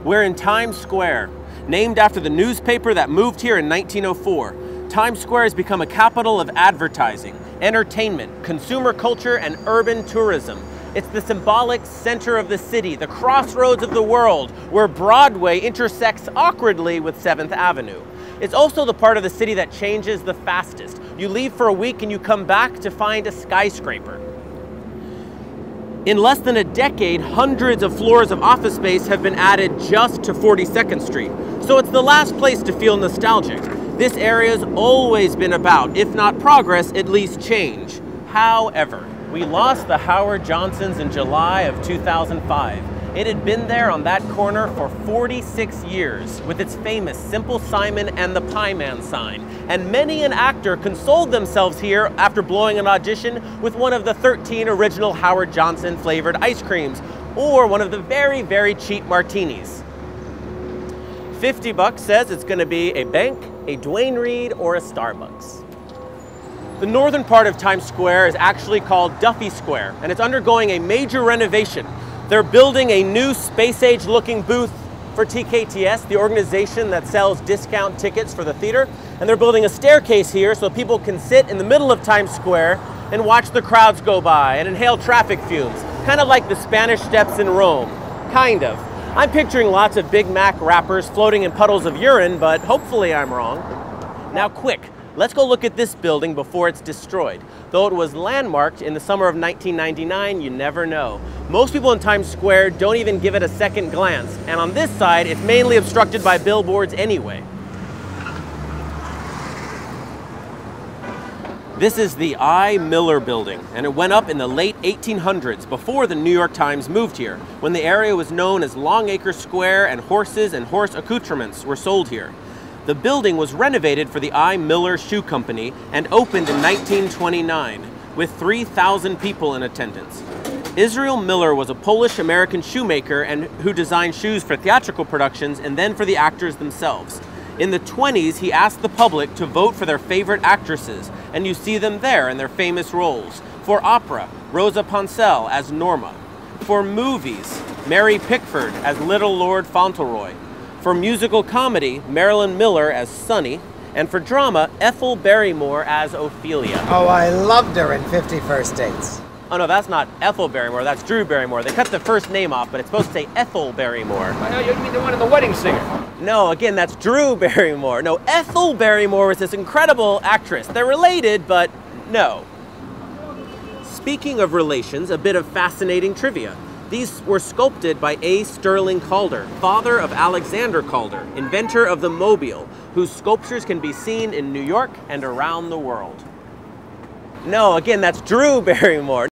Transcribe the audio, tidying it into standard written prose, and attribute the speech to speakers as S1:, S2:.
S1: We're in Times Square, named after the newspaper that moved here in 1904. Times Square has become a capital of advertising, entertainment, consumer culture, and urban tourism. It's the symbolic center of the city, the crossroads of the world, where Broadway intersects awkwardly with 7th Avenue. It's also the part of the city that changes the fastest. You leave for a week and you come back to find a skyscraper. In less than a decade, hundreds of floors of office space have been added just to 42nd Street. So it's the last place to feel nostalgic. This area's always been about, if not progress, at least change. However, we lost the Howard Johnsons in July of 2005. It had been there on that corner for 46 years with its famous Simple Simon and the Pie Man sign. And many an actor consoled themselves here after blowing an audition with one of the 13 original Howard Johnson flavored ice creams or one of the very, very cheap martinis. 50 bucks says it's going to be a bank, a Dwayne Reed, or a Starbucks. The northern part of Times Square is actually called Duffy Square, and it's undergoing a major renovation. They're building a new space-age looking booth for TKTS, the organization that sells discount tickets for the theater. And they're building a staircase here so people can sit in the middle of Times Square and watch the crowds go by and inhale traffic fumes. Kind of like the Spanish Steps in Rome. Kind of. I'm picturing lots of Big Mac wrappers floating in puddles of urine, but hopefully I'm wrong. Now quick, let's go look at this building before it's destroyed. Though it was landmarked in the summer of 1999, you never know. Most people in Times Square don't even give it a second glance, and on this side, it's mainly obstructed by billboards anyway. This is the I. Miller Building, and it went up in the late 1800s, before the New York Times moved here, when the area was known as Longacre Square and horses and horse accoutrements were sold here. The building was renovated for the I. Miller Shoe Company and opened in 1929, with 3,000 people in attendance. Israel Miller was a Polish-American shoemaker and who designed shoes for theatrical productions and then for the actors themselves. In the 20s, he asked the public to vote for their favorite actresses, and you see them there in their famous roles. For opera, Rosa Ponselle as Norma. For movies, Mary Pickford as Little Lord Fauntleroy. For musical comedy, Marilyn Miller as Sunny, and for drama, Ethel Barrymore as Ophelia.
S2: Oh, I loved her in 50 First Dates.
S1: Oh no, that's not Ethel Barrymore, that's Drew Barrymore. They cut the first name off, but it's supposed to say Ethel Barrymore.
S3: Oh, you mean the one in The Wedding Singer?
S1: No, again, that's Drew Barrymore. No, Ethel Barrymore was this incredible actress. They're related, but no. Speaking of relations, a bit of fascinating trivia. These were sculpted by A. Stirling Calder, father of Alexander Calder, inventor of the mobile, whose sculptures can be seen in New York and around the world. No, again, that's Drew Barrymore.